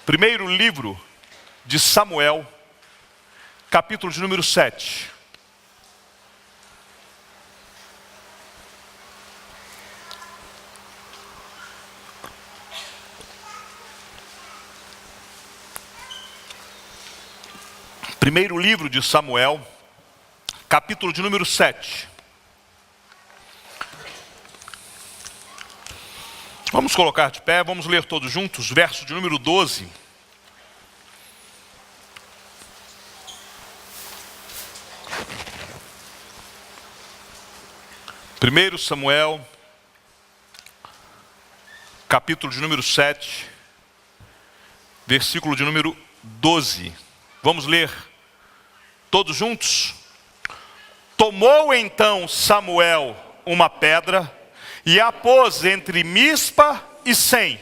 Primeiro livro de Samuel, capítulo de número 7. Primeiro livro de Samuel, capítulo de número 7. Vamos colocar de pé, vamos ler todos juntos, verso de número 12. Primeiro Samuel, capítulo de número 7, versículo de número 12. Vamos ler todos juntos? Tomou então Samuel uma pedra e a pôs entre Mispa e Sem,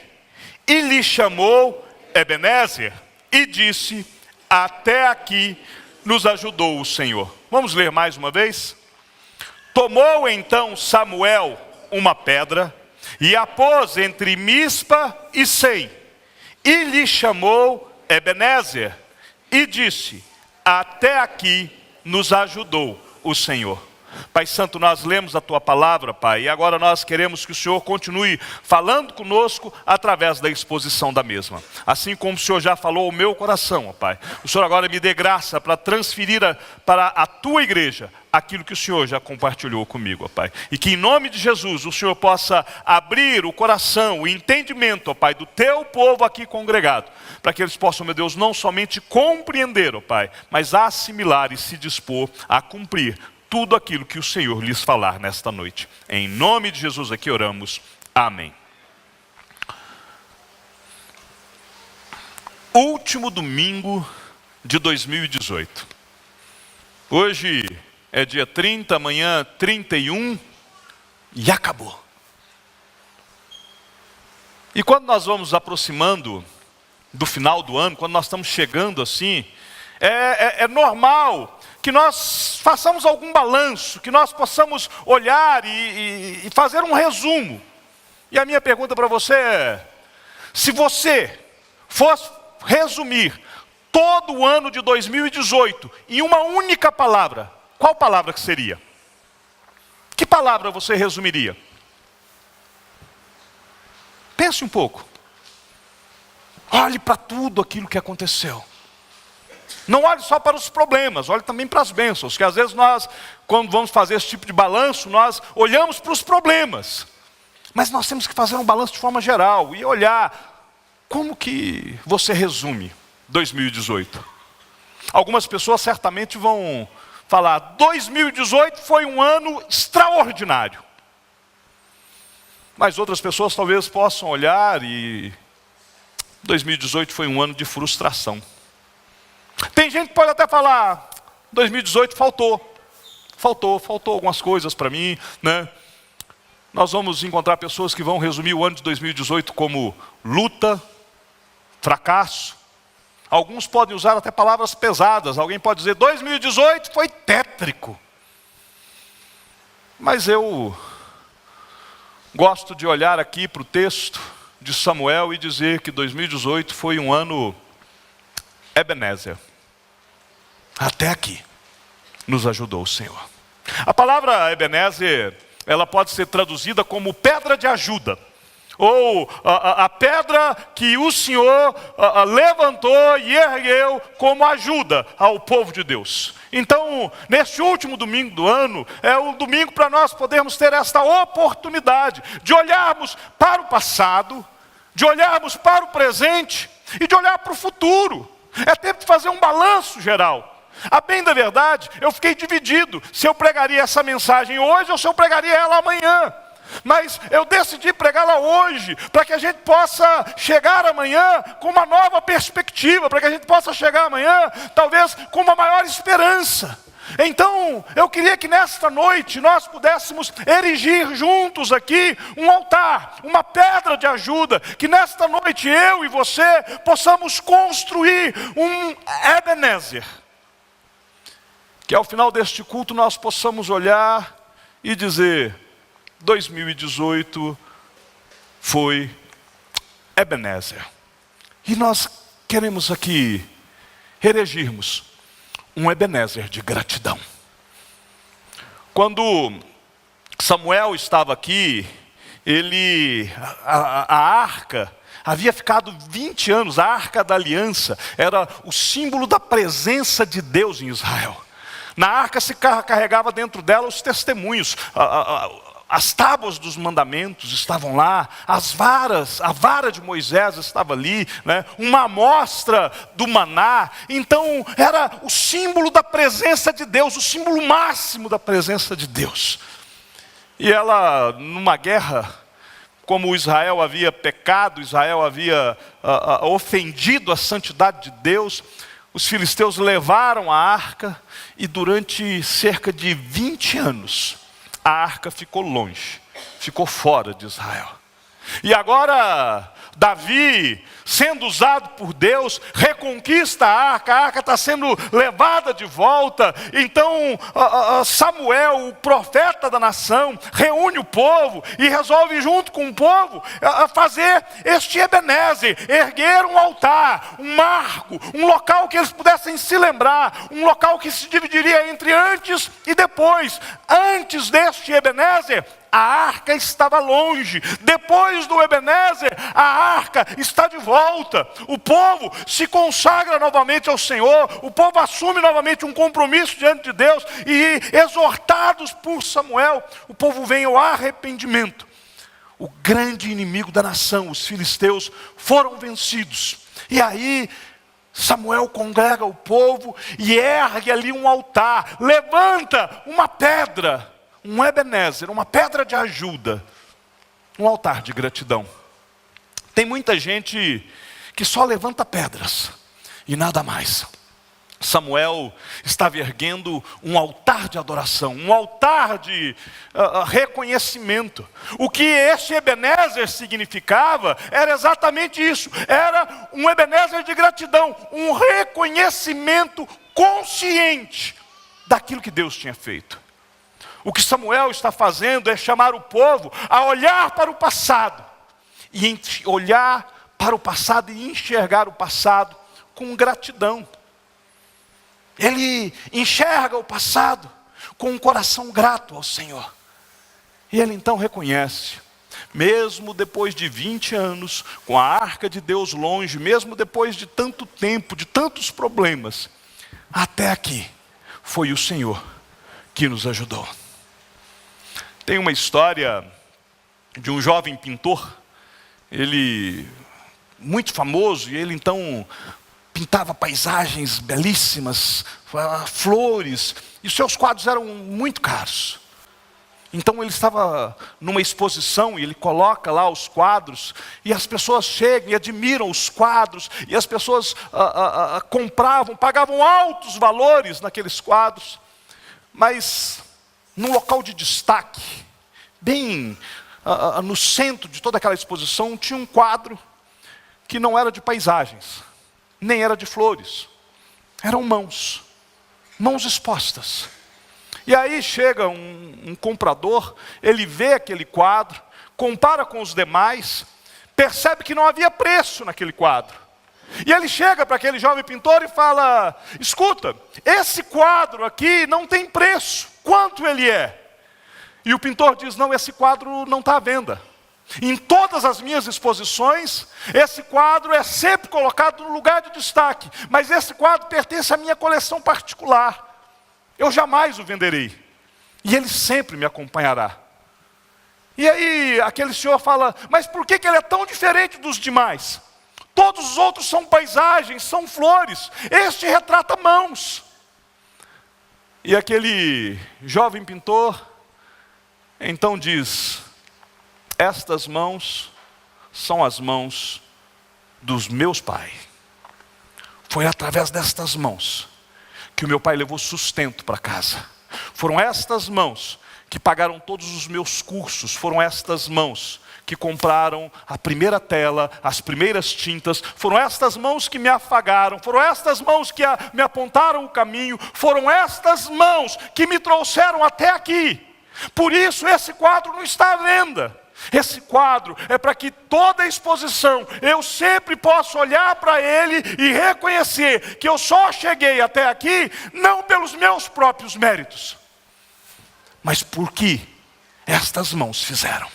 e lhe chamou Ebenezer, e disse: até aqui nos ajudou o Senhor. Vamos ler mais uma vez? Tomou então Samuel uma pedra e a pôs entre Mispa e Sem, e lhe chamou Ebenezer, e disse: até aqui nos ajudou o Senhor. Pai Santo, nós lemos a Tua palavra, Pai, e agora nós queremos que o Senhor continue falando conosco através da exposição da mesma. Assim como o Senhor já falou ao meu coração, ó Pai, o Senhor agora me dê graça para transferir para a Tua igreja aquilo que o Senhor já compartilhou comigo, ó Pai. E que em nome de Jesus o Senhor possa abrir o coração, o entendimento, ó Pai, do Teu povo aqui congregado, para que eles possam, meu Deus, não somente compreender, ó Pai, mas assimilar e se dispor a cumprir tudo aquilo que o Senhor lhes falar nesta noite. Em nome de Jesus aqui oramos. Amém. Último domingo de 2018. Hoje é dia 30, amanhã 31 e acabou. E quando nós vamos aproximando do final do ano, quando nós estamos chegando assim, é normal que nós façamos algum balanço, que nós possamos olhar e fazer um resumo. E a minha pergunta para você é: se você fosse resumir todo o ano de 2018 em uma única palavra, qual palavra que seria? Que palavra você resumiria? Pense um pouco. Olhe para tudo aquilo que aconteceu. Não olhe só para os problemas, olhe também para as bênçãos, que às vezes nós, quando vamos fazer esse tipo de balanço, nós olhamos para os problemas. Mas nós temos que fazer um balanço de forma geral e olhar como que você resume 2018. Algumas pessoas certamente vão falar: 2018 foi um ano extraordinário. Mas outras pessoas talvez possam olhar e 2018 foi um ano de frustração. Tem gente que pode até falar: 2018 faltou algumas coisas para mim, né? Nós vamos encontrar pessoas que vão resumir o ano de 2018 como luta, fracasso. Alguns podem usar até palavras pesadas. Alguém pode dizer: 2018 foi tétrico. Mas eu gosto de olhar aqui para o texto de Samuel e dizer que 2018 foi um ano Ebenezer. Até aqui nos ajudou o Senhor. A palavra Ebenezer, ela pode ser traduzida como pedra de ajuda, ou a pedra que o Senhor levantou e ergueu como ajuda ao povo de Deus. Então, neste último domingo do ano, é o domingo para nós podermos ter esta oportunidade de olharmos para o passado, de olharmos para o presente e de olhar para o futuro. É tempo de fazer um balanço geral. A bem da verdade, eu fiquei dividido se eu pregaria essa mensagem hoje ou se eu pregaria ela amanhã. Mas eu decidi pregá-la hoje, para que a gente possa chegar amanhã com uma nova perspectiva, para que a gente possa chegar amanhã, talvez, com uma maior esperança. Então, eu queria que nesta noite nós pudéssemos erigir juntos aqui um altar, uma pedra de ajuda, que nesta noite eu e você possamos construir um Ebenezer. Que ao final deste culto nós possamos olhar e dizer: 2018 foi Ebenezer. E nós queremos aqui erigirmos um Ebenezer de gratidão. Quando Samuel estava aqui, a arca havia ficado 20 anos, a arca da aliança era o símbolo da presença de Deus em Israel. Na arca se carregava dentro dela os testemunhos, as tábuas dos mandamentos estavam lá, a vara de Moisés estava ali, né? Uma amostra do maná. Então era o símbolo da presença de Deus, o símbolo máximo da presença de Deus. E ela, numa guerra, como Israel havia pecado, Israel havia ofendido a santidade de Deus, os filisteus levaram a arca e durante cerca de 20 anos, a arca ficou longe, ficou fora de Israel. E agora, Davi, sendo usado por Deus, reconquista a arca está sendo levada de volta. Então Samuel, o profeta da nação, reúne o povo e resolve junto com o povo fazer este Ebenezer, erguer um altar, um marco, um local que eles pudessem se lembrar, um local que se dividiria entre antes e depois. Antes deste Ebenezer, a arca estava longe. Depois do Ebenezer, a arca está de volta. O povo se consagra novamente ao Senhor. O povo assume novamente um compromisso diante de Deus. E exortados por Samuel, o povo vem ao arrependimento. O grande inimigo da nação, os filisteus, foram vencidos. E aí Samuel congrega o povo e ergue ali um altar. Levanta uma pedra, um Ebenezer, uma pedra de ajuda, um altar de gratidão. Tem muita gente que só levanta pedras e nada mais. Samuel estava erguendo um altar de adoração, um altar de reconhecimento. O que esse Ebenezer significava era exatamente isso. Era um Ebenezer de gratidão, um reconhecimento consciente daquilo que Deus tinha feito. O que Samuel está fazendo é chamar o povo a olhar para o passado. E olhar para o passado e enxergar o passado com gratidão. Ele enxerga o passado com um coração grato ao Senhor. E ele então reconhece, mesmo depois de 20 anos, com a arca de Deus longe, mesmo depois de tanto tempo, de tantos problemas, até aqui foi o Senhor que nos ajudou. Tem uma história de um jovem pintor, ele muito famoso, e ele então pintava paisagens belíssimas, flores, e seus quadros eram muito caros. Então ele estava numa exposição e ele coloca lá os quadros, e as pessoas chegam e admiram os quadros, e as pessoas compravam, pagavam altos valores naqueles quadros, mas num local de destaque, bem no centro de toda aquela exposição, tinha um quadro que não era de paisagens, nem era de flores, eram mãos expostas. E aí chega um comprador, ele vê aquele quadro, compara com os demais, percebe que não havia preço naquele quadro. E ele chega para aquele jovem pintor e fala: escuta, esse quadro aqui não tem preço, quanto ele é? E o pintor diz: não, esse quadro não está à venda. Em todas as minhas exposições, esse quadro é sempre colocado no lugar de destaque, mas esse quadro pertence à minha coleção particular. Eu jamais o venderei, e ele sempre me acompanhará. E aí aquele senhor fala: mas por que ele é tão diferente dos demais? Todos os outros são paisagens, são flores, este retrata mãos. E aquele jovem pintor então diz: estas mãos são as mãos dos meus pais. Foi através destas mãos que o meu pai levou sustento para casa. Foram estas mãos que pagaram todos os meus cursos. Foram estas mãos que compraram a primeira tela, as primeiras tintas. Foram estas mãos que me afagaram. Foram estas mãos que me apontaram o caminho. Foram estas mãos que me trouxeram até aqui. Por isso esse quadro não está à venda. Esse quadro é para que toda exposição eu sempre possa olhar para ele e reconhecer que eu só cheguei até aqui não pelos meus próprios méritos, mas porque estas mãos fizeram.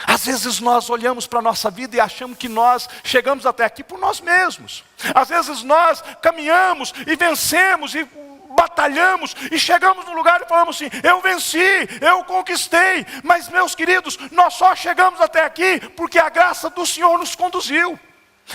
Às vezes nós olhamos para a nossa vida e achamos que nós chegamos até aqui por nós mesmos. Às vezes nós caminhamos e vencemos e batalhamos e chegamos no lugar e falamos assim: eu venci, eu conquistei. Mas, meus queridos, nós só chegamos até aqui porque a graça do Senhor nos conduziu.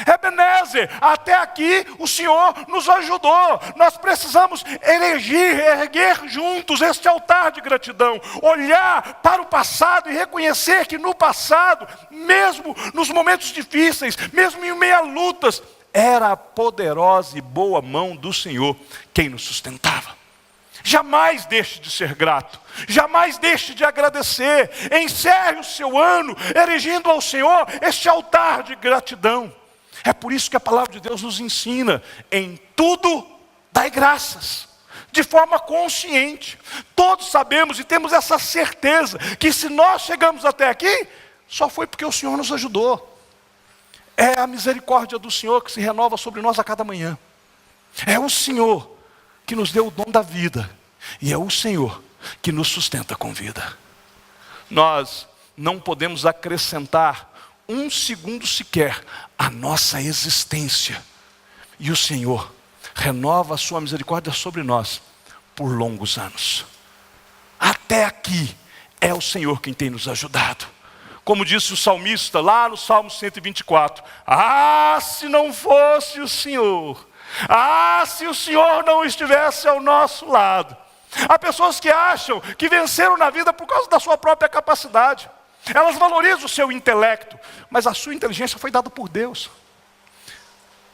Ebenezer, até aqui o Senhor nos ajudou. Nós precisamos erguer juntos este altar de gratidão, olhar para o passado e reconhecer que no passado, mesmo nos momentos difíceis, mesmo em meio a lutas, era a poderosa e boa mão do Senhor quem nos sustentava. Jamais deixe de ser grato, jamais deixe de agradecer. Encerre o seu ano erigindo ao Senhor este altar de gratidão. É por isso que a palavra de Deus nos ensina: em tudo dai graças, de forma consciente. Todos sabemos e temos essa certeza que se nós chegamos até aqui, só foi porque o Senhor nos ajudou. É a misericórdia do Senhor que se renova sobre nós a cada manhã. É o Senhor que nos deu o dom da vida, e é o Senhor que nos sustenta com vida. Nós não podemos acrescentar um segundo sequer à nossa existência, e o Senhor renova a sua misericórdia sobre nós por longos anos. Até aqui é o Senhor quem tem nos ajudado. Como disse o salmista lá no Salmo 124, se não fosse o Senhor, se o Senhor não estivesse ao nosso lado. Há pessoas que acham que venceram na vida por causa da sua própria capacidade. Elas valorizam o seu intelecto, mas a sua inteligência foi dada por Deus.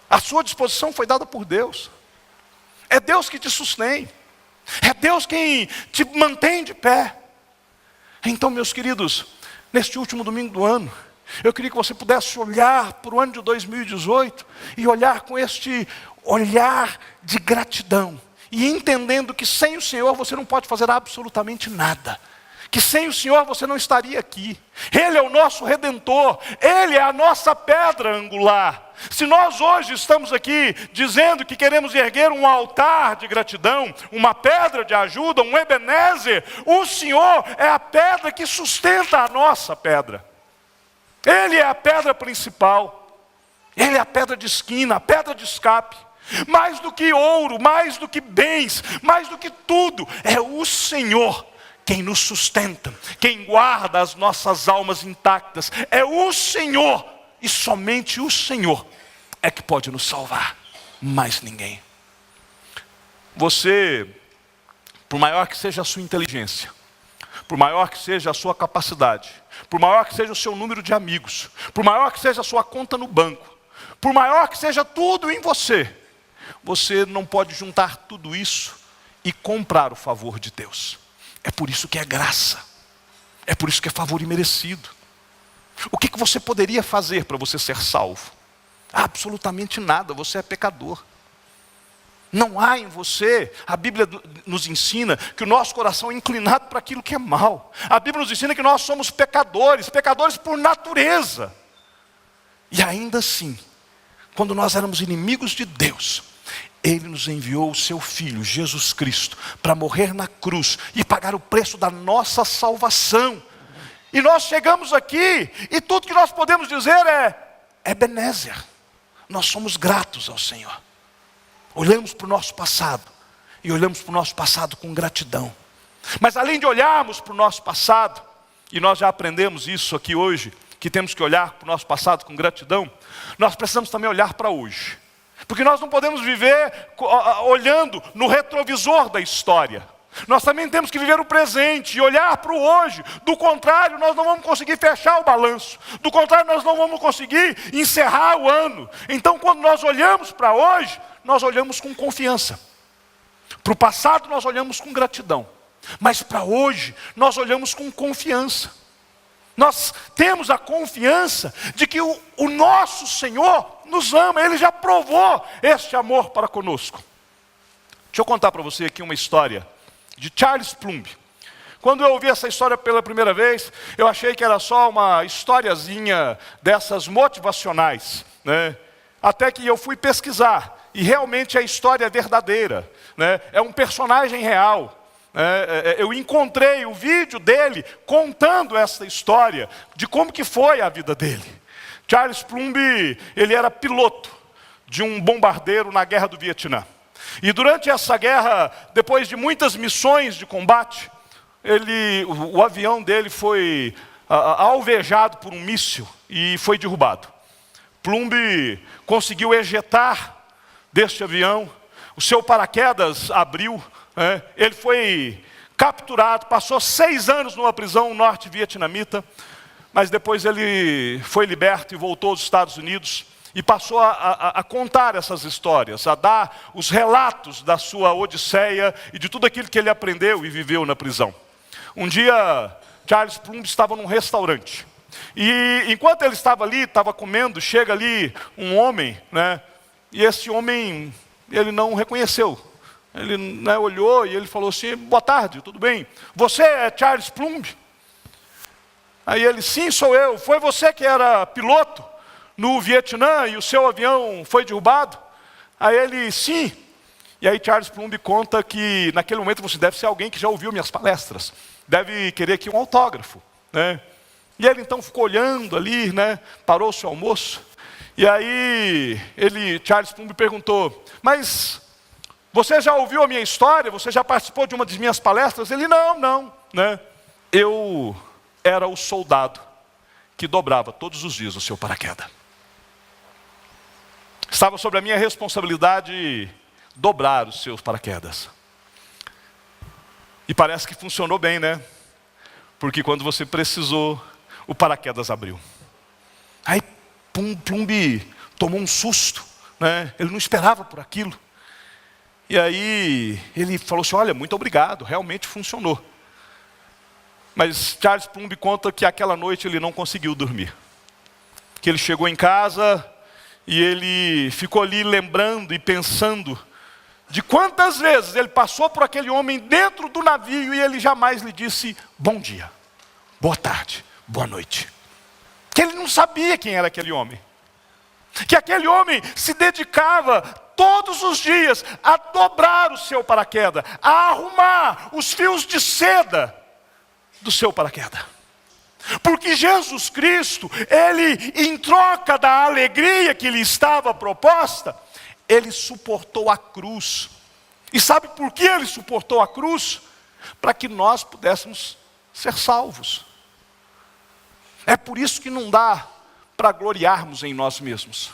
A sua disposição foi dada por Deus. É Deus que te sustém. É Deus quem te mantém de pé. Então, meus queridos, neste último domingo do ano, eu queria que você pudesse olhar para o ano de 2018 e olhar com este olhar de gratidão, e entendendo que sem o Senhor você não pode fazer absolutamente nada, que sem o Senhor você não estaria aqui. Ele é o nosso Redentor, Ele é a nossa pedra angular. Se nós hoje estamos aqui dizendo que queremos erguer um altar de gratidão, uma pedra de ajuda, um Ebenezer, o Senhor é a pedra que sustenta a nossa pedra. Ele é a pedra principal, Ele é a pedra de esquina, a pedra de escape. Mais do que ouro, mais do que bens, mais do que tudo, é o Senhor quem nos sustenta, quem guarda as nossas almas intactas. É o Senhor, e somente o Senhor é que pode nos salvar, mais ninguém. Você, por maior que seja a sua inteligência, por maior que seja a sua capacidade, por maior que seja o seu número de amigos, por maior que seja a sua conta no banco, por maior que seja tudo em você, você não pode juntar tudo isso e comprar o favor de Deus. É por isso que é graça, é por isso que é favor imerecido. O que você poderia fazer para você ser salvo? Absolutamente nada, você é pecador. Não há em você, a Bíblia nos ensina que o nosso coração é inclinado para aquilo que é mal. A Bíblia nos ensina que nós somos pecadores, pecadores por natureza. E ainda assim, quando nós éramos inimigos de Deus, Ele nos enviou o seu Filho, Jesus Cristo, para morrer na cruz e pagar o preço da nossa salvação. E nós chegamos aqui, e tudo que nós podemos dizer é Ebenezer. Nós somos gratos ao Senhor. Olhamos para o nosso passado, e olhamos para o nosso passado com gratidão. Mas além de olharmos para o nosso passado, e nós já aprendemos isso aqui hoje, que temos que olhar para o nosso passado com gratidão, nós precisamos também olhar para hoje. Porque nós não podemos viver olhando no retrovisor da história. Nós também temos que viver o presente e olhar para o hoje. Do contrário, nós não vamos conseguir fechar o balanço. Do contrário, nós não vamos conseguir encerrar o ano. Então, quando nós olhamos para hoje, nós olhamos com confiança. Para o passado, nós olhamos com gratidão. Mas para hoje, nós olhamos com confiança. Nós temos a confiança de que o nosso Senhor nos ama. Ele já provou este amor para conosco. Deixa eu contar para você aqui uma história de Charles Plumb. Quando eu ouvi essa história pela primeira vez, eu achei que era só uma historiazinha dessas motivacionais, né? Até que eu fui pesquisar, e realmente a história é verdadeira, né? É um personagem real. Eu encontrei o vídeo dele contando essa história, de como que foi a vida dele. Charles Plumb, ele era piloto de um bombardeiro na Guerra do Vietnã. E durante essa guerra, depois de muitas missões de combate, o avião dele foi alvejado por um míssil e foi derrubado. Plumb conseguiu ejetar deste avião, o seu paraquedas abriu, ele foi capturado, passou 6 anos numa prisão norte-vietnamita, mas depois ele foi liberto e voltou aos Estados Unidos e passou a contar essas histórias, a dar os relatos da sua odisseia e de tudo aquilo que ele aprendeu e viveu na prisão. Um dia, Charles Plumb estava num restaurante. E enquanto ele estava ali, estava comendo, chega ali um homem, né? E esse homem, ele não reconheceu. Ele, né, olhou e ele falou assim: boa tarde, tudo bem? Você é Charles Plumb? Aí ele, sim, sou eu. Foi você que era piloto no Vietnã e o seu avião foi derrubado? Aí ele, sim. E aí Charles Plumb conta que naquele momento você deve ser alguém que já ouviu minhas palestras. Deve querer aqui um autógrafo, né? E ele então ficou olhando ali, né? Parou o seu almoço. E aí Charles Plumb perguntou: mas você já ouviu a minha história? Você já participou de uma das minhas palestras? Ele, não, né? Eu era o soldado que dobrava todos os dias o seu paraquedas. Estava sobre a minha responsabilidade dobrar os seus paraquedas. E parece que funcionou bem, né? Porque quando você precisou, o paraquedas abriu. Aí Plumb tomou um susto, né? Ele não esperava por aquilo. E aí ele falou assim: olha, muito obrigado, realmente funcionou. Mas Charles Plumb conta que aquela noite ele não conseguiu dormir. Que ele chegou em casa e ele ficou ali lembrando e pensando de quantas vezes ele passou por aquele homem dentro do navio e ele jamais lhe disse bom dia, boa tarde, boa noite. Que ele não sabia quem era aquele homem. Que aquele homem se dedicava todos os dias a dobrar o seu paraquedas, a arrumar os fios de seda do seu paraquedas. Porque Jesus Cristo, ele, em troca da alegria que lhe estava proposta, ele suportou a cruz. E sabe por que ele suportou a cruz? Para que nós pudéssemos ser salvos. É por isso que não dá para gloriarmos em nós mesmos.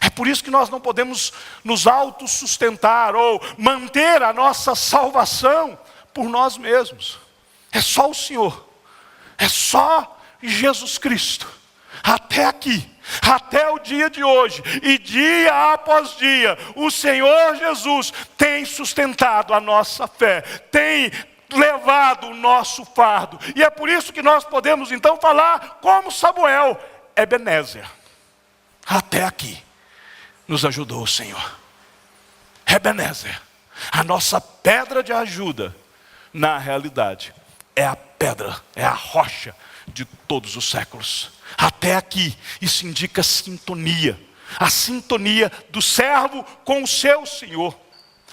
É por isso que nós não podemos nos autossustentar ou manter a nossa salvação por nós mesmos. É só o Senhor. É só Jesus Cristo. Até aqui, até o dia de hoje, e dia após dia, o Senhor Jesus tem sustentado a nossa fé, tem levado o nosso fardo. E é por isso que nós podemos então falar como Samuel: Ebenezer, até aqui nos ajudou o Senhor. Ebenezer, a nossa pedra de ajuda, na realidade, é a pedra, é a rocha de todos os séculos. Até aqui, isso indica sintonia. A sintonia do servo com o seu Senhor.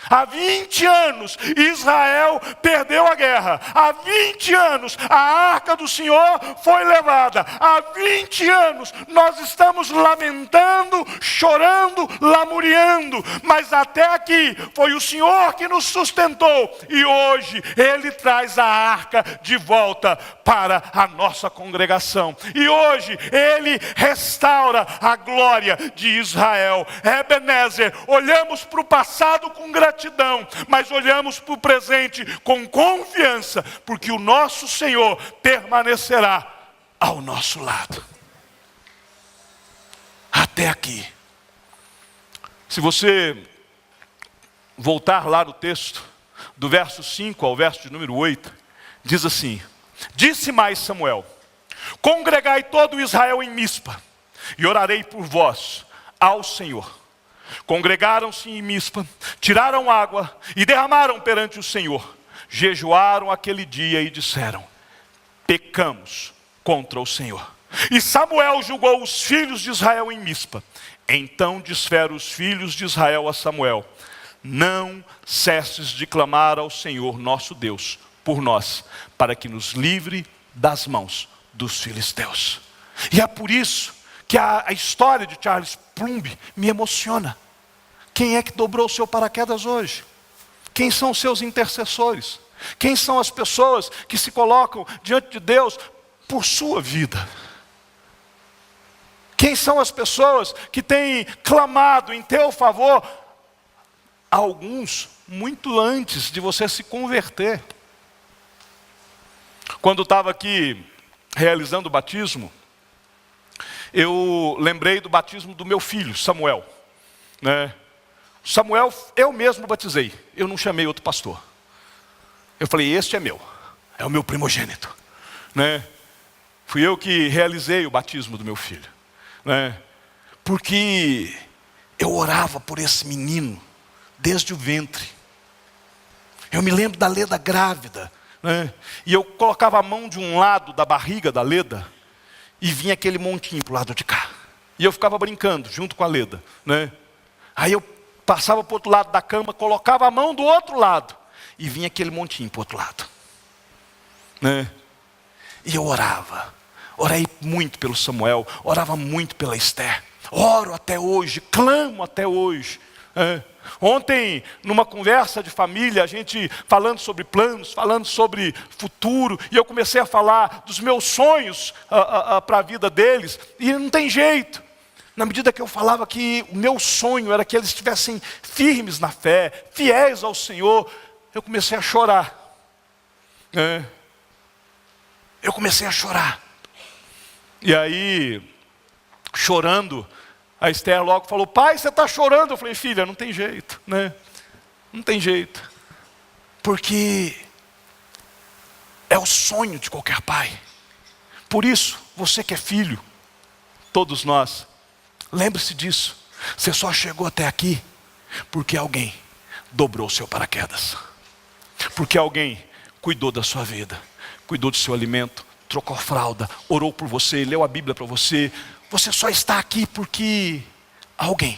Há 20 anos Israel perdeu a guerra. Há 20 anos a arca do Senhor foi levada. Há 20 anos nós estamos lamentando, chorando, lamuriando. Mas até aqui foi o Senhor que nos sustentou. E hoje Ele traz a arca de volta para a nossa congregação. E hoje Ele restaura a glória de Israel. Ebenezer, olhamos para o passado com gratidão, mas olhamos para o presente com confiança, porque o nosso Senhor permanecerá ao nosso lado. Até aqui. Se você voltar lá no texto, do verso 5 ao verso de número 8, diz assim: disse mais Samuel: congregai todo Israel em Mispa, e orarei por vós ao Senhor. Congregaram-se em Mispa, tiraram água e derramaram perante o Senhor. jejuaram aquele dia e disseram: pecamos contra o Senhor. E Samuel julgou os filhos de Israel em Mispa. Então disseram os filhos de Israel a Samuel: não cesses de clamar ao Senhor nosso Deus por nós, para que nos livre das mãos dos filisteus. E é por isso que a história de Charles Plumb me emociona. Quem é que dobrou o seu paraquedas hoje? Quem são os seus intercessores? Quem são as pessoas que se colocam diante de Deus por sua vida? Quem são as pessoas que têm clamado em teu favor? Alguns muito antes de você se converter. Quando estava aqui realizando o batismo, eu lembrei do batismo do meu filho, Samuel, né? Samuel, eu mesmo batizei, eu não chamei outro pastor. Eu falei: este é o meu primogênito, né? Fui eu que realizei o batismo do meu filho, né? Porque eu orava por esse menino desde o ventre. Eu me lembro da Leda grávida, né? E eu colocava a mão de um lado da barriga da Leda e vinha aquele montinho para o lado de cá. E eu ficava brincando junto com a Leda, né? Aí eu passava para o outro lado da cama, colocava a mão do outro lado e vinha aquele montinho para o outro lado, né? E eu orava. Orei muito pelo Samuel, orava muito pela Esther. Oro até hoje, clamo até hoje. Ontem, numa conversa de família, a gente falando sobre planos, falando sobre futuro, e eu comecei a falar dos meus sonhos para a vida deles, e não tem jeito. Na medida que eu falava que o meu sonho era que eles estivessem firmes na fé, fiéis ao Senhor, eu comecei a chorar. Eu comecei a chorar. E aí, chorando, a Esther logo falou: pai, você está chorando? Eu falei: filha, não tem jeito, né? Não tem jeito. Porque é o sonho de qualquer pai. Por isso, você que é filho, todos nós, lembre-se disso. Você só chegou até aqui porque alguém dobrou o seu paraquedas. Porque alguém cuidou da sua vida, cuidou do seu alimento, trocou a fralda, orou por você, leu a Bíblia para você. Você só está aqui porque alguém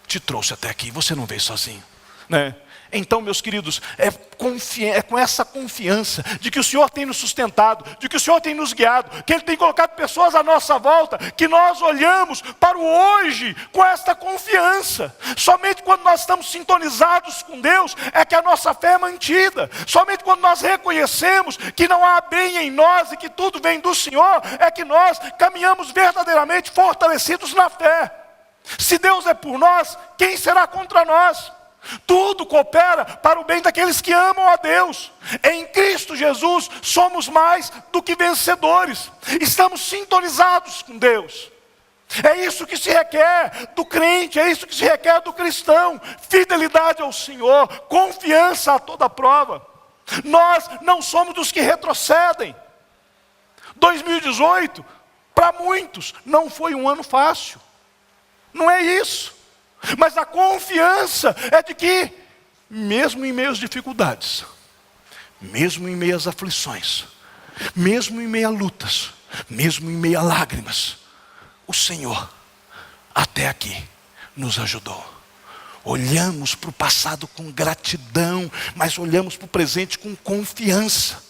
te trouxe até aqui. Você não veio sozinho, né? Então, meus queridos, é com essa confiança de que o Senhor tem nos sustentado, de que o Senhor tem nos guiado, que Ele tem colocado pessoas à nossa volta, que nós olhamos para o hoje com esta confiança. Somente quando nós estamos sintonizados com Deus é que a nossa fé é mantida. Somente quando nós reconhecemos que não há bem em nós e que tudo vem do Senhor, é que nós caminhamos verdadeiramente fortalecidos na fé. Se Deus é por nós, quem será contra nós? Tudo coopera para o bem daqueles que amam a Deus. Em Cristo Jesus somos mais do que vencedores. Estamos sintonizados com Deus. É isso que se requer do crente, é isso que se requer do cristão. Fidelidade ao Senhor, confiança a toda prova. Nós não somos dos que retrocedem. 2018, para muitos, não foi um ano fácil. Não é isso. Mas a confiança é de que, mesmo em meio às dificuldades, mesmo em meio às aflições, mesmo em meio a lutas, mesmo em meio a lágrimas, o Senhor até aqui nos ajudou. Olhamos para o passado com gratidão, mas olhamos para o presente com confiança.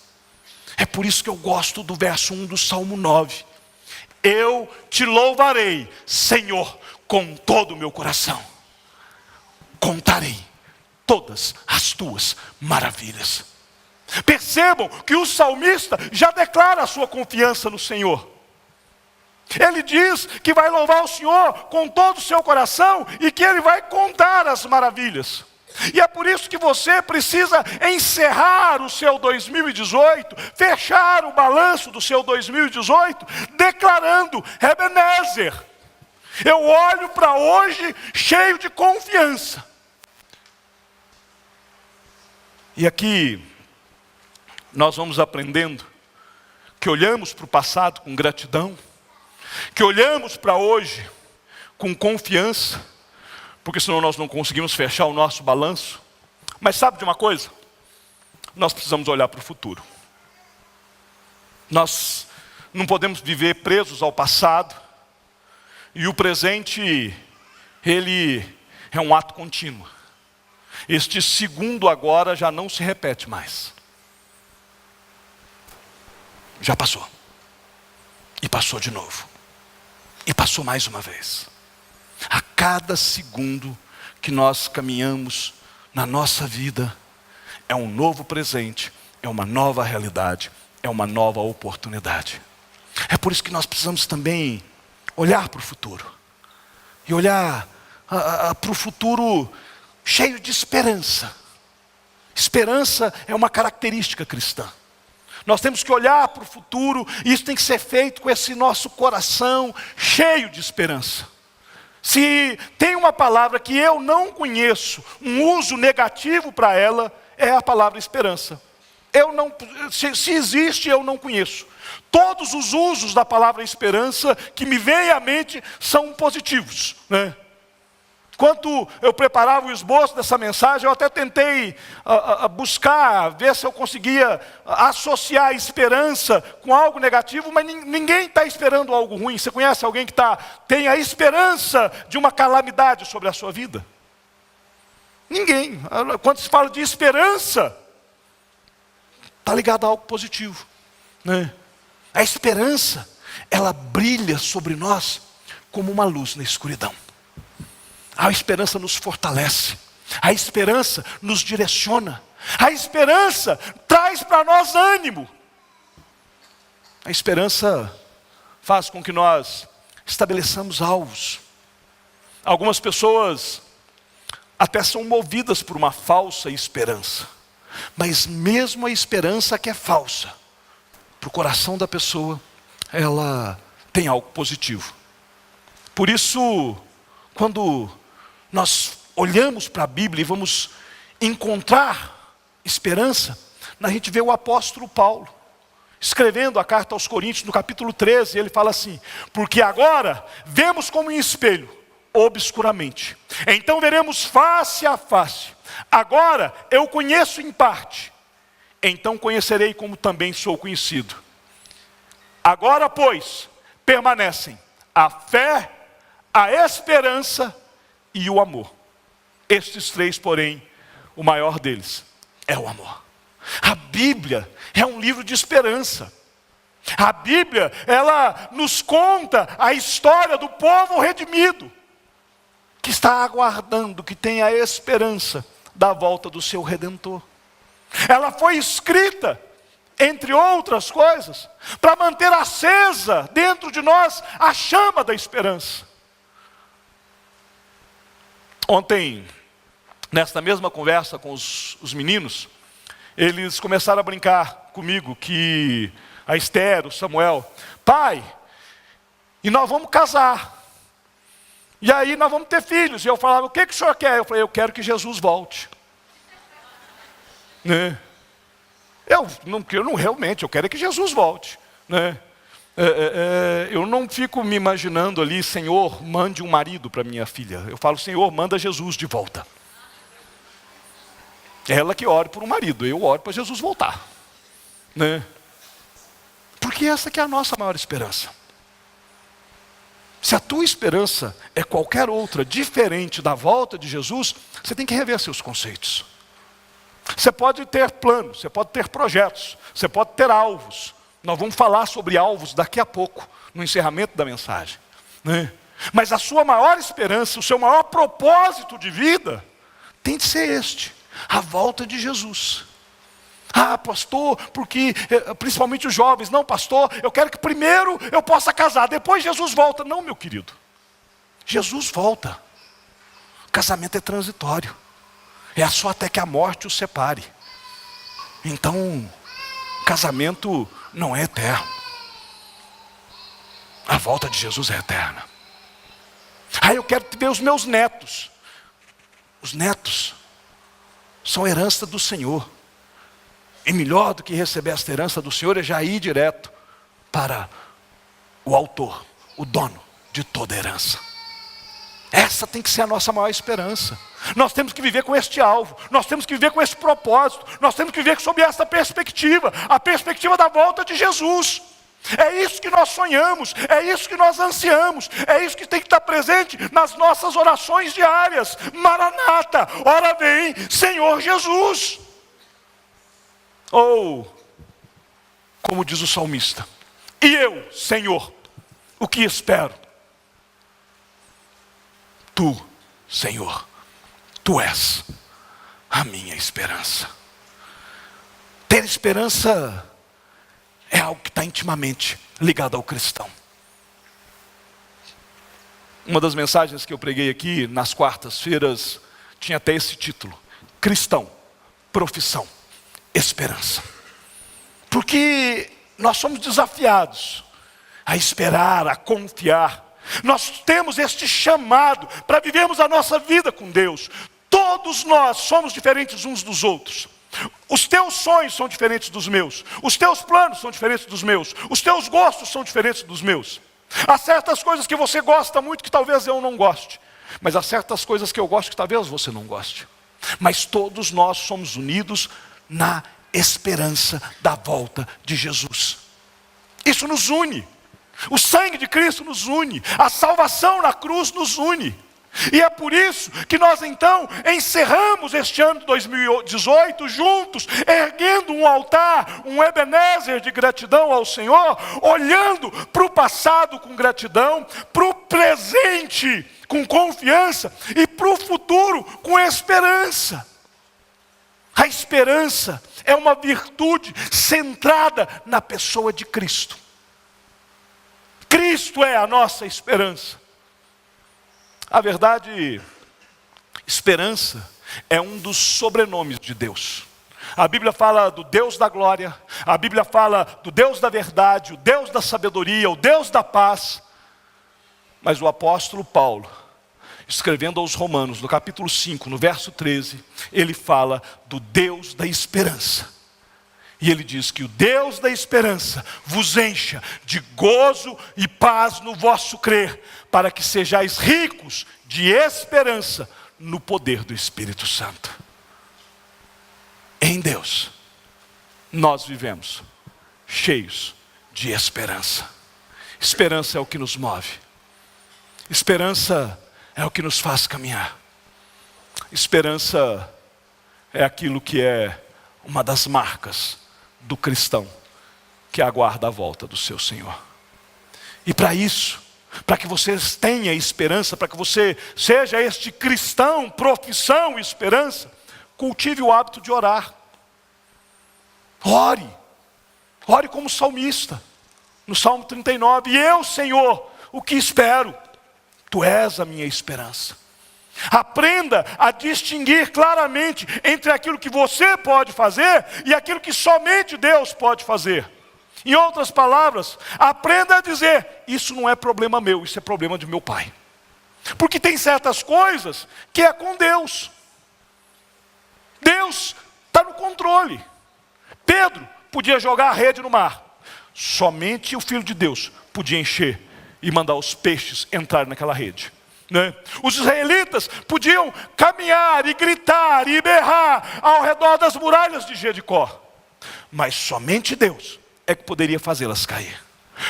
É por isso que eu gosto do verso 1 do Salmo 9. Eu te louvarei, Senhor, com todo o meu coração. Contarei todas as tuas maravilhas. Percebam que o salmista já declara a sua confiança no Senhor. Ele diz que vai louvar o Senhor com todo o seu coração e que ele vai contar as maravilhas. E é por isso que você precisa encerrar o seu 2018, fechar o balanço do seu 2018, declarando: Ebenezer, eu olho para hoje cheio de confiança. E aqui nós vamos aprendendo que olhamos para o passado com gratidão, que olhamos para hoje com confiança, porque senão nós não conseguimos fechar o nosso balanço. Mas sabe de uma coisa? nós precisamos olhar para o futuro. Nós não podemos viver presos ao passado, e o presente, ele é um ato contínuo. Este segundo agora já não se repete mais. Já passou. E passou de novo. E passou mais uma vez. A cada segundo que nós caminhamos na nossa vida, é um novo presente, é uma nova realidade, é uma nova oportunidade. É por isso que nós precisamos também olhar para o futuro. E olhar para o futuro cheio de esperança. Esperança é uma característica cristã. Nós temos que olhar para o futuro, e isso tem que ser feito com esse nosso coração cheio de esperança. Se tem uma palavra que eu não conheço, um uso negativo para ela, é a palavra esperança. Se existe, eu não conheço. Todos os usos da palavra esperança que me vêm à mente são positivos, né? Enquanto eu preparava o esboço dessa mensagem, eu até tentei buscar, ver se eu conseguia associar a esperança com algo negativo, mas ninguém está esperando algo ruim. Você conhece alguém que tem a esperança de uma calamidade sobre a sua vida? Ninguém. Quando se fala de esperança, está ligado a algo positivo, né? A esperança, ela brilha sobre nós como uma luz na escuridão. A esperança nos fortalece, a esperança nos direciona, a esperança traz para nós ânimo. A esperança faz com que nós estabeleçamos alvos. Algumas pessoas até são movidas por uma falsa esperança, mas mesmo a esperança que é falsa, para o coração da pessoa, ela tem algo positivo. Por isso, quando nós olhamos para a Bíblia e vamos encontrar esperança, a gente vê o apóstolo Paulo, escrevendo a carta aos Coríntios, no capítulo 13, ele fala assim: porque agora vemos como em espelho, obscuramente, então veremos face a face. Agora eu conheço em parte, então conhecerei como também sou conhecido. Agora, pois, permanecem a fé, a esperança e o amor. Estes três, porém, o maior deles é o amor. A Bíblia é um livro de esperança. A Bíblia, ela nos conta a história do povo redimido, que está aguardando, que tem a esperança da volta do seu Redentor. Ela foi escrita, entre outras coisas, para manter acesa dentro de nós a chama da esperança. Ontem, nesta mesma conversa com os meninos, eles começaram a brincar comigo, que a Esther, o Samuel: pai, e nós vamos casar, e aí nós vamos ter filhos. E eu falava: o que o senhor quer? Eu falei: eu quero que Jesus volte. Né? Eu quero que Jesus volte, né? Eu não fico me imaginando ali: Senhor, mande um marido para minha filha. Eu falo: Senhor, manda Jesus de volta. É ela que ore por um marido, eu oro para Jesus voltar, né? Porque essa que é a nossa maior esperança. Se a tua esperança é qualquer outra diferente da volta de Jesus, você tem que rever seus conceitos. Você pode ter planos, você pode ter projetos, você pode ter alvos. Nós vamos falar sobre alvos daqui a pouco, no encerramento da mensagem, né? Mas a sua maior esperança, o seu maior propósito de vida, tem de ser este: a volta de Jesus. Ah, pastor, porque, principalmente os jovens: não, pastor, eu quero que primeiro eu possa casar, depois Jesus volta. Não, meu querido, Jesus volta. O casamento é transitório, é só até que a morte os separe. Então, casamento não é eterno. A volta de Jesus é eterna. Ah, eu quero ver os meus netos. Os netos são herança do Senhor. E melhor do que receber esta herança do Senhor é já ir direto para o autor, o dono de toda herança. Essa tem que ser a nossa maior esperança. Nós temos que viver com este alvo, nós temos que viver com esse propósito, nós temos que viver sob essa perspectiva, a perspectiva da volta de Jesus. É isso que nós sonhamos, é isso que nós ansiamos, é isso que tem que estar presente nas nossas orações diárias. Maranata, ora vem, Senhor Jesus. Ou, como diz o salmista, e eu, Senhor, o que espero? Tu, Senhor, Tu és a minha esperança. Ter esperança é algo que está intimamente ligado ao cristão. Uma das mensagens que eu preguei aqui nas quartas-feiras tinha até esse título: Cristão, profissão, esperança. Porque nós somos desafiados a esperar, a confiar. Nós temos este chamado para vivermos a nossa vida com Deus. Todos nós somos diferentes uns dos outros. Os teus sonhos são diferentes dos meus. Os teus planos são diferentes dos meus. Os teus gostos são diferentes dos meus. Há certas coisas que você gosta muito que talvez eu não goste. Mas há certas coisas que eu gosto que talvez você não goste. Mas todos nós somos unidos na esperança da volta de Jesus. Isso nos une. O sangue de Cristo nos une. A salvação na cruz nos une. E é por isso que nós então encerramos este ano de 2018 juntos, erguendo um altar, um Ebenezer de gratidão ao Senhor, olhando para o passado com gratidão, para o presente com confiança e para o futuro com esperança. A esperança é uma virtude centrada na pessoa de Cristo. Cristo é a nossa esperança. A verdade, esperança é um dos sobrenomes de Deus. A Bíblia fala do Deus da glória, a Bíblia fala do Deus da verdade, o Deus da sabedoria, o Deus da paz. Mas o apóstolo Paulo, escrevendo aos Romanos, no capítulo 5, no verso 13, ele fala do Deus da esperança. E ele diz que o Deus da esperança vos encha de gozo e paz no vosso crer, para que sejais ricos de esperança no poder do Espírito Santo. Em Deus, nós vivemos cheios de esperança. Esperança é o que nos move. Esperança é o que nos faz caminhar. Esperança é aquilo que é uma das marcas do cristão que aguarda a volta do seu Senhor. E para isso, para que você tenha esperança, para que você seja este cristão, profissão, esperança, cultive o hábito de orar. Ore como salmista, no Salmo 39, e eu, Senhor, o que espero? Tu és a minha esperança. Aprenda a distinguir claramente entre aquilo que você pode fazer e aquilo que somente Deus pode fazer. Em outras palavras, aprenda a dizer: isso não é problema meu, isso é problema de meu Pai. Porque tem certas coisas que é com Deus. Deus está no controle. Pedro podia jogar a rede no mar. Somente o Filho de Deus podia encher e mandar os peixes entrar naquela rede. Os israelitas podiam caminhar e gritar e berrar ao redor das muralhas de Jericó, mas somente Deus é que poderia fazê-las cair.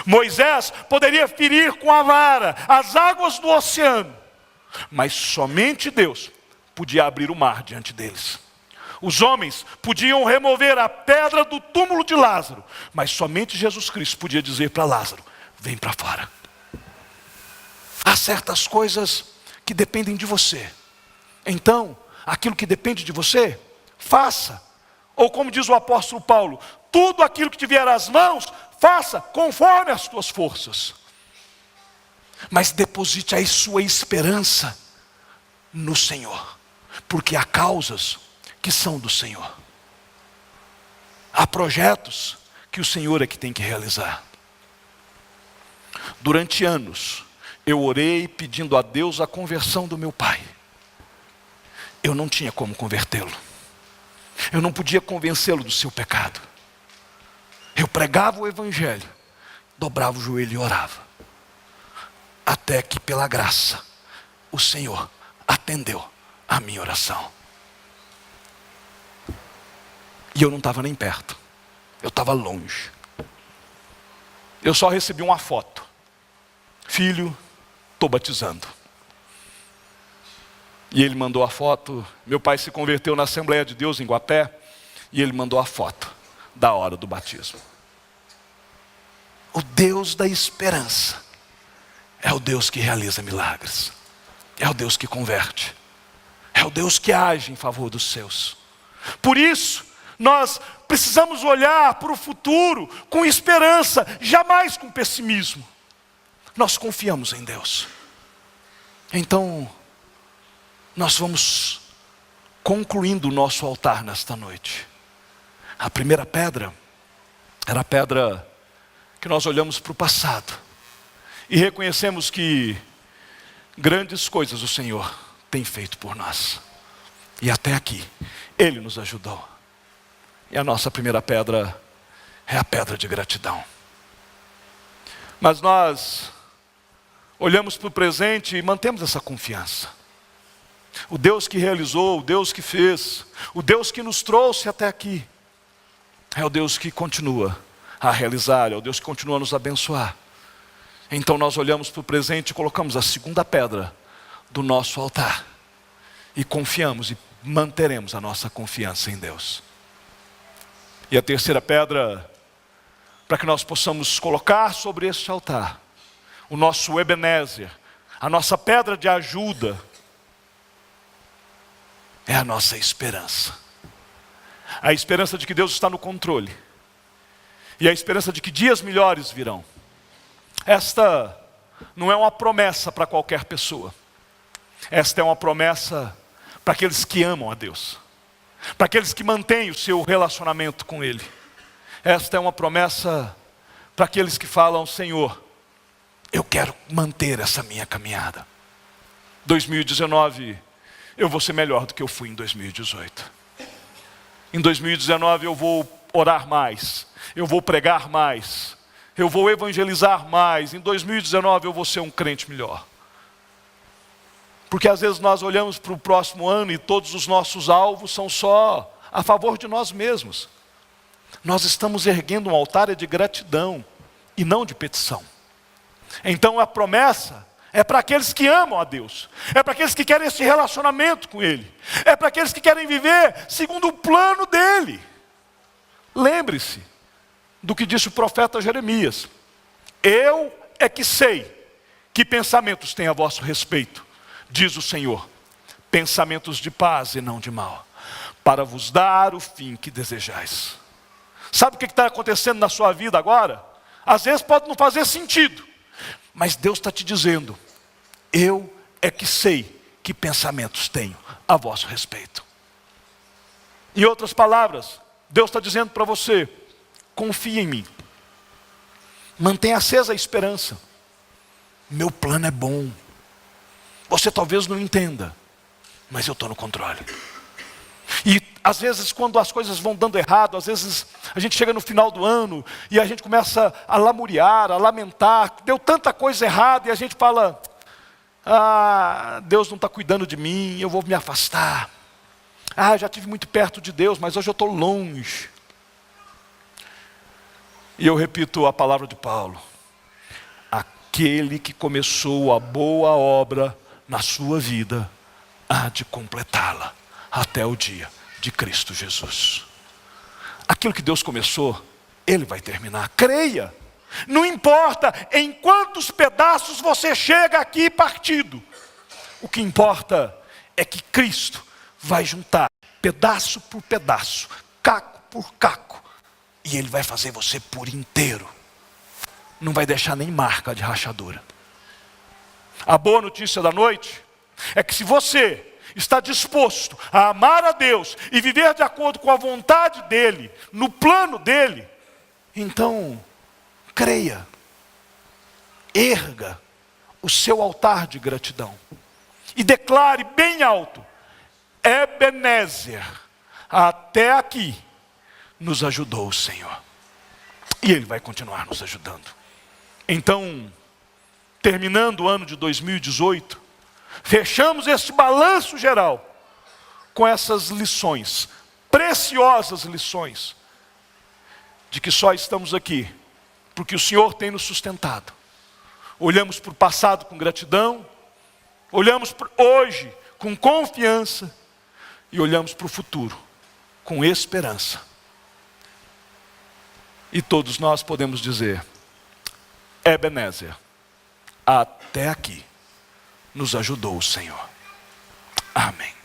Moisés poderia ferir com a vara as águas do oceano, mas somente Deus podia abrir o mar diante deles. Os homens podiam remover a pedra do túmulo de Lázaro, mas somente Jesus Cristo podia dizer para Lázaro: vem para fora. Há certas coisas que dependem de você. Então, aquilo que depende de você, faça. Ou como diz o apóstolo Paulo, tudo aquilo que te vier às mãos, faça conforme as tuas forças. Mas deposite a sua esperança no Senhor, porque há causas que são do Senhor. Há projetos que o Senhor é que tem que realizar. Durante anos, eu orei pedindo a Deus a conversão do meu pai. Eu não tinha como convertê-lo. Eu não podia convencê-lo do seu pecado. Eu pregava o evangelho, dobrava o joelho e orava. Até que pela graça, o Senhor atendeu a minha oração. E eu não estava nem perto, eu estava longe. Eu só recebi uma foto. Filho, estou batizando. E ele mandou a foto. Meu pai se converteu na Assembleia de Deus em Guapé, e ele mandou a foto da hora do batismo. O Deus da esperança é o Deus que realiza milagres, é o Deus que converte, é o Deus que age em favor dos seus. Por isso, nós precisamos olhar para o futuro com esperança, jamais com pessimismo. Nós confiamos em Deus. Então, nós vamos concluindo o nosso altar nesta noite. A primeira pedra era a pedra que nós olhamos para o passado e reconhecemos que grandes coisas o Senhor tem feito por nós. E até aqui, Ele nos ajudou. E a nossa primeira pedra é a pedra de gratidão. Mas nós olhamos para o presente e mantemos essa confiança. O Deus que realizou, o Deus que fez, o Deus que nos trouxe até aqui, é o Deus que continua a realizar, é o Deus que continua a nos abençoar. Então nós olhamos para o presente e colocamos a segunda pedra do nosso altar. E confiamos e manteremos a nossa confiança em Deus. E a terceira pedra, para que nós possamos colocar sobre este altar, o nosso Ebenezer, a nossa pedra de ajuda, é a nossa esperança. A esperança de que Deus está no controle. E a esperança de que dias melhores virão. Esta não é uma promessa para qualquer pessoa. Esta é uma promessa para aqueles que amam a Deus. Para aqueles que mantêm o seu relacionamento com Ele. Esta é uma promessa para aqueles que falam: Senhor, eu quero manter essa minha caminhada. 2019, eu vou ser melhor do que eu fui em 2018. Em 2019 eu vou orar mais, eu vou pregar mais, eu vou evangelizar mais. Em 2019 eu vou ser um crente melhor. Porque às vezes nós olhamos para o próximo ano e todos os nossos alvos são só a favor de nós mesmos. Nós estamos erguendo um altar de gratidão e não de petição. Então a promessa é para aqueles que amam a Deus, é para aqueles que querem esse relacionamento com Ele, é para aqueles que querem viver segundo o plano dEle. Lembre-se do que disse o profeta Jeremias: eu é que sei que pensamentos têm a vosso respeito, diz o Senhor, pensamentos de paz e não de mal, para vos dar o fim que desejais. Sabe o que está acontecendo na sua vida agora? Às vezes pode não fazer sentido, mas Deus está te dizendo: eu é que sei que pensamentos tenho a vosso respeito. Em outras palavras, Deus está dizendo para você: confia em mim, mantenha acesa a esperança, meu plano é bom. Você talvez não entenda, mas eu estou no controle. E às vezes quando as coisas vão dando errado, às vezes a gente chega no final do ano e a gente começa a lamuriar, a lamentar, deu tanta coisa errada e a gente fala: Deus não está cuidando de mim, eu vou me afastar. Eu já estive muito perto de Deus, mas hoje eu estou longe. E eu repito a palavra de Paulo: aquele que começou a boa obra na sua vida, há de completá-la até o dia de Cristo Jesus. Aquilo que Deus começou, Ele vai terminar. Creia. Não importa em quantos pedaços você chega aqui partido. O que importa é que Cristo vai juntar pedaço por pedaço, caco por caco, e Ele vai fazer você por inteiro. Não vai deixar nem marca de rachadura. A boa notícia da noite é que se você está disposto a amar a Deus e viver de acordo com a vontade dEle, no plano dEle, então creia, erga o seu altar de gratidão e declare bem alto: Ebenezer, até aqui nos ajudou o Senhor, e Ele vai continuar nos ajudando. Então, terminando o ano de 2018, Fechamos este balanço geral com essas lições, preciosas lições, de que só estamos aqui porque o Senhor tem nos sustentado. Olhamos para o passado com gratidão, olhamos para hoje com confiança e olhamos para o futuro com esperança. E todos nós podemos dizer: Ebenezer, até aqui nos ajudou o Senhor. Amém.